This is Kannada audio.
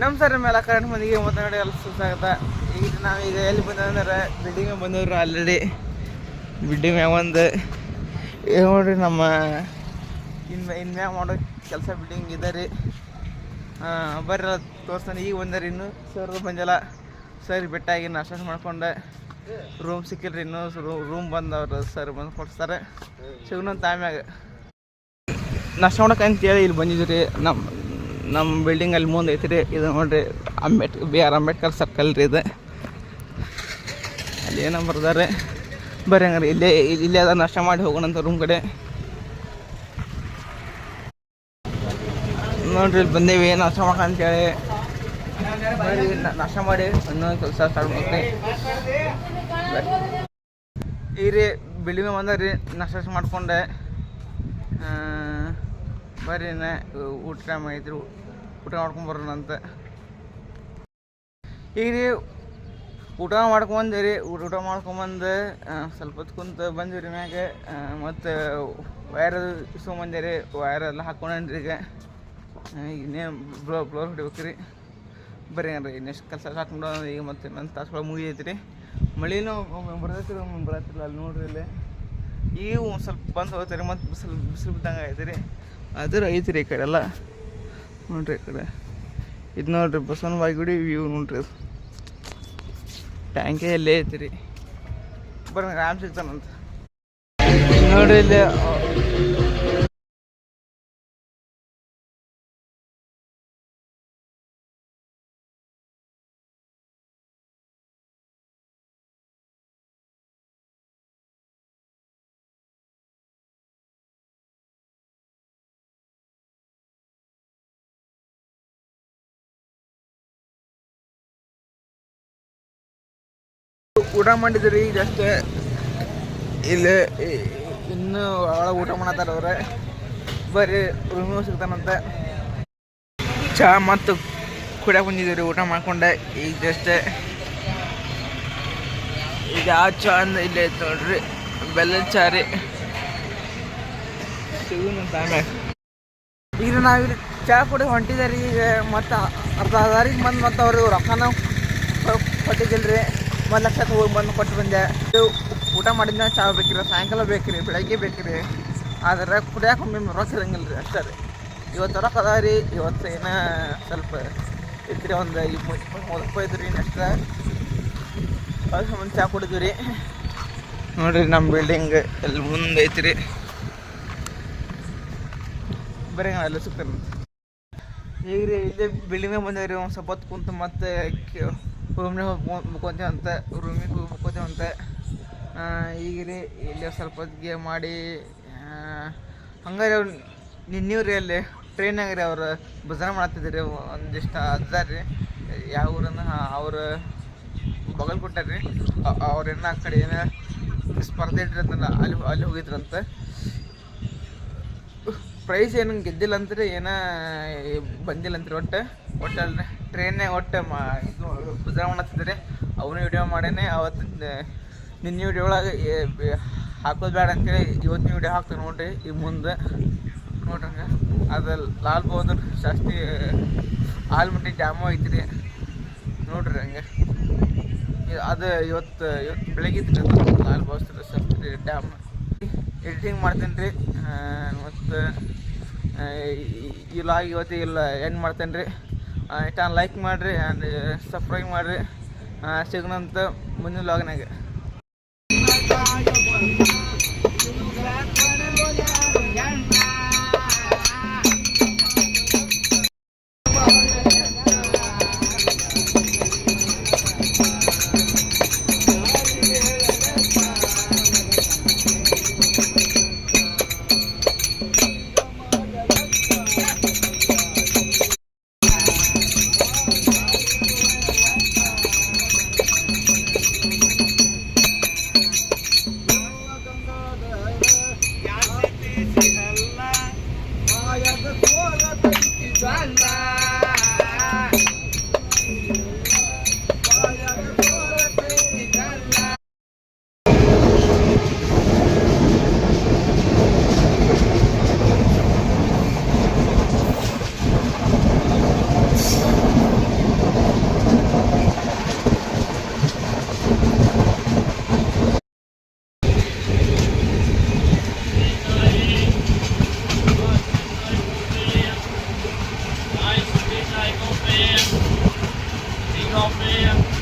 ನಮಸ್ಕಾರ ಮೇಲೆ ಕರೆಂಟ್ ಮಂದಿಗೆ ಮಾತನಾಡಿ ಎಲ್ಲ ಸುಸ್ತಾಗತ್ತ. ಈಗ ನಾವೀಗ ಎಲ್ಲಿ ಬಂದಂದ್ರೆ ಬಿಲ್ಡಿಂಗ್ ಬಂದವ್ರು ಆಲ್ರೆಡಿ. ಬಿಲ್ಡಿಂಗ್ ಮ್ಯಾಗ ಒಂದು ನೋಡ್ರಿ ನಮ್ಮ ಇನ್ಮ್ಯಾಗ ಮಾಡೋ ಕೆಲಸ ಬಿಲ್ಡಿಂಗ್ ಇದೆ ರೀ. ಬರ್ರಿ ತೋರಿಸ್ತಾನೆ. ಈಗ ಬಂದಾರೆ ಇನ್ನೂ ಸರ್ ಬಂದಿಲ್ಲ. ಸರ್ ಬೆಟ್ಟಾಗಿ ನಾಷ್ಟ ಮಾಡ್ಕೊಂಡೆ ರೂಮ್ ಸಿಕ್ಕಿಲ್ರಿ. ಇನ್ನೂ ರೂಮ್ ಬಂದವ್ರು ಸರ್ ಬಂದು ಕೊಡ್ತಾರೆ. ಸಿಗೋಣಂತ ಆಮ್ಯಾಗ ನಾಷ್ಟ ಮಾಡಕ್ಕೆ ಅಂತೇಳಿ ಇಲ್ಲಿ ಬಂದಿದ್ರಿ. ನಮ್ಮ ಬಿಲ್ಡಿಂಗ್ ಅಲ್ಲಿ ಮುಂದೆ ಐತಿ ರೀ. ಇದು ನೋಡ್ರಿ BR ಅಂಬೇಡ್ಕರ್ ಸರ್ಕಲ್ ರೀ. ಇದು ಅಲ್ಲಿ ಏನೋ ಬರ್ದಾರೆ. ಬರ್ರಿ ಹಂಗಾರೆ ಇಲ್ಲೇ ಅದ ನಾಷ್ಟ ಮಾಡಿ ಹೋಗೋಣಂತ ರೂಮ್ ಕಡೆ. ನೋಡ್ರಿ ಇಲ್ಲಿ ಬಂದೇವಿ ನಾಷ್ಟ ಮಾಡಕ ಅಂತೇಳಿ. ಬರ್ರಿ ನಾಷ್ಟ ಮಾಡಿ ಇನ್ನೊಂದು ಕೆಲಸ ಸ್ಟಾರ್ಟ್ ಮಾಡ್ತೀವಿ. ಈಗ ರೀ ಬಿಲ್ಡಿಂಗ್ ಬಂದ್ರಿ ನಾಷ್ಟ ಮಾಡ್ಕೊಂಡೆ. ಬರ್ರಿ ಊಟ ಟೈಮ್ ಐತ್ರಿ. ಊಟ ಮಾಡ್ಕೊಂಬರೋಣ ಅಂತ. ಈಗ ರೀ ಊಟ ಮಾಡ್ಕೊಂಬಂದಿರಿ. ಊಟ ಮಾಡ್ಕೊಂಬಂದು ಸ್ವಲ್ಪ ಹೊತ್ತು ಕುಂತು ಬಂದಿರಿ ಮ್ಯಾಗ. ಮತ್ತು ವೈರ್ ಇಸ್ಕೊಂಬಂದಿರಿ. ವೈರೆಲ್ಲ ಹಾಕ್ಕೊಂಡ್ರಿ. ಈಗ ಇನ್ನೇನು ಬ್ಲೋರ್ ಹೊಡಿಬೇಕು ರೀ. ಬರ್ರಿ ಏನ್ರಿ ನೆಕ್ಸ್ಟ್ ಕೆಲಸ ಸ್ಟಾರ್ಟ್ ಮಾಡೋಣ. ಈಗ ಮತ್ತೆ ನನ್ನ ತಾಸುಗಳು ಮುಗಿದೈತಿ ರೀ. ಮಳೆನೂ ಬರ್ತೈತಿ ರೀ, ಬರತ್ತಿಲ್ಲ. ಅಲ್ಲಿ ನೋಡ್ರಿ ಇಲ್ಲಿ ಈಗ ಒಂದು ಸ್ವಲ್ಪ ಬಂದು ಹೋಗ್ತಾರೆ. ಮತ್ತು ಬಿಸಿಲು ಬಿದ್ದಂಗೆ ಐತಿ ರೀ. ಅದ್ರ ಐತಿ ರೀ ಈ ಕಡೆ ಎಲ್ಲ. ನೋಡ್ರಿ ಈ ಕಡೆ ಇದು ನೋಡ್ರಿ ಬಸವನ ಗುಡಿ ವ್ಯೂ ನೋಡ್ರಿ. ಅದು ಟ್ಯಾಂಕೇ ಎಲ್ಲೇ ಐತಿ ರೀ. ಬರ್ರಿ ರಾಮ್ ಸಿಗ್ತಾನಂತ ನೋಡ್ರಿ ಇಲ್ಲಿ. ಊಟ ಮಾಡಿದ್ರಿ ಜಸ್ಟ್ ಇಲ್ಲಿ. ಇನ್ನೂ ಒಳಗೆ ಊಟ ಮಾಡತ್ತಾರ ಅವ್ರೆ. ಬರ್ರಿ ರೂಮಿಗೆ ಸಿಗ್ತಾನಂತ. ಚಹಾ ಮತ್ತು ಕುಡಿಯಕ್ಕೆ ಬಂದಿದ್ದೀವಿ. ಊಟ ಮಾಡ್ಕೊಂಡೆ ಈಗ ಜಸ್ಟ್. ಈಗ ಯಾವ ಚಹಾ ಅಂದ್ರೆ ಇಲ್ಲೇ ಐತೆ ನೋಡ್ರಿ, ಬೆಲ್ಲದ ಚಹಾ ರೀ. ಸಿಗೋಣಂತ ಆಮ್ಯಾಗ. ಈಗ ನಾವಿಲ್ಲಿ ಚಹಾ ಕುಡಿ ಹೊಂಟಿದ್ದಾರೆ. ಈಗ ಮತ್ತು ಅರ್ಧ ಹಜಾರಿಗೆ ಬಂದು ಮತ್ತು ಅವ್ರಿಗೆ ರೊಕ್ಕನ ಕೊಟ್ಟಿದ್ದಿಲ್ರಿ. 1 ಲಕ್ಷಕ್ಕೆ ಹೋಗಿ ಬಂದು ಕೊಟ್ಟು ಬಂದೆ. ಊಟ ಮಾಡಿದ್ನ ಚಹಾ ಬೇಕಿರಿ, ಸಾಯಂಕಾಲ ಬೇಕಿರಿ, ಬೆಳಗ್ಗೆ ಬೇಕಿರಿ. ಆದರೆ ಕುಡಿಯೋಕೆ ಒಮ್ಮೆ ರೊಕ್ಕ ಇರಂಗಿಲ್ಲ ರೀ. ಅಷ್ಟೇ ರೀ. ಇವತ್ತು ರೊಕ್ಕ ಅದ ರೀ. ಇವತ್ತು ಏನೋ ಸ್ವಲ್ಪ ಇದ್ರಿ, ಒಂದು 20-30 ರೂಪಾಯಿ ಇದ್ರಿ. ನೆಕ್ಸ್ಟ್ ಅದು ಒಂದು ಚಹಾ ಕುಡಿದ್ವಿ ರೀ. ನೋಡಿರಿ ನಮ್ಮ ಬಿಲ್ಡಿಂಗ್ ಎಲ್ಲಿ ಮುಂದೆ ಐತಿ ರೀ. ಬರೀ ಎಲ್ಲ ಸಿಗ್ತಾರೆ. ಈಗ ರೀ ಇಲ್ಲೇ ಬಿಲ್ಡಿಂಗ್ ಬಂದೇವ್ರಿ. ಒಂದು ಸ್ವಲ್ಪ ಹೊತ್ತು ಕುಂತು ಮತ್ತೆ ರೂಮ್ನಾಗ ಹೋಗ್ಬೇಕಂತ ರೂಮಿಗೆ ಹೋಗ್ಬೇಕಂತ. ಈಗ ರೀ ಇಲ್ಲಿ ಸ್ವಲ್ಪ ಹೊತ್ತಿಗೆ ಮಾಡಿ ಹಂಗಾರೆ ಅವ್ರು ನಿನ್ನೆ ರೀ ಅಲ್ಲಿ ಟ್ರೈನಾಗ ರೀ ಅವ್ರು ಭಜನೆ ಮಾಡ್ತಿದ್ರಿ. ಒಂದಿಷ್ಟು ಅಜ್ಜಾರ ರೀ. ಯಾವ ಊರನ್ನ ಅವ್ರು ಬಗಲ್ ರೀ. ಅವ್ರೇನ ಆ ಕಡೆ ಏನೋ ಸ್ಪರ್ಧೆ ಇಟ್ಟಿರಂತಲ್ಲ, ಅಲ್ಲಿ ಹೋಗಿದ್ರಂತ. ಪ್ರೈಸ್ ಏನು ಗೆದ್ದಿಲ್ಲ ಅಂತೀರಿ, ಏನೋ ಬಂದಿಲ್ಲ ಅಂತೀರಿ. ಒಟ್ಟು ಅಲ್ರಿ ಟ್ರೈನ್ನಾಗ ಒಟ್ಟು ಭಜನೆ ಮಾಡತ್ತಿದ್ರಿ. ಅವನು ವಿಡಿಯೋ ಮಾಡೇನೆ. ಅವತ್ತು ನಿನ್ನೆ ವಿಡಿಯೋ ಒಳಗೆ ಹಾಕೋದು ಬೇಡ ಅಂತೇಳಿ ಇವತ್ತಿನ ವಿಡಿಯೋ ಹಾಕ್ತಾರೆ ನೋಡ್ರಿ. ಈಗ ಮುಂದೆ ನೋಡ್ರಿ ಹಂಗೆ ಅದು ಲಾಲ್ ಬಹದ್ದೂರ್ ಶಾಸ್ತ್ರಿ ಆಲ್ಮಟ್ಟಿ ಡ್ಯಾಮು ಐತ್ರಿ. ನೋಡ್ರಿ ಹಂಗೆ ಅದು ಇವತ್ತು ಬೆಳಗ್ಗೆ ಇತ್ತು ಲಾಲ್ ಬಹದ್ದೂರ್ ಶಾಸ್ತ್ರಿ ಡ್ಯಾಮ್. ಎಡಿಟಿಂಗ್ ಮಾಡ್ತೇನೆ ರೀ. ಮತ್ತು ಇಲ್ಲ ಇವತ್ತು ಇಲ್ಲ ಎಂಡ್ ಮಾಡ್ತೇನೆ ರೀ. ಇಷ್ಟ ಲೈಕ್ ಮಾಡಿರಿ ಆ್ಯಂಡ್ ಸಬ್ಸ್ಕ್ರೈಬ್ ಮಾಡಿರಿ. ಸಿಗೋಣಂತ ಮುಂದಿನ ವ್ಲಾಗ್ನಾಗ. King of Man.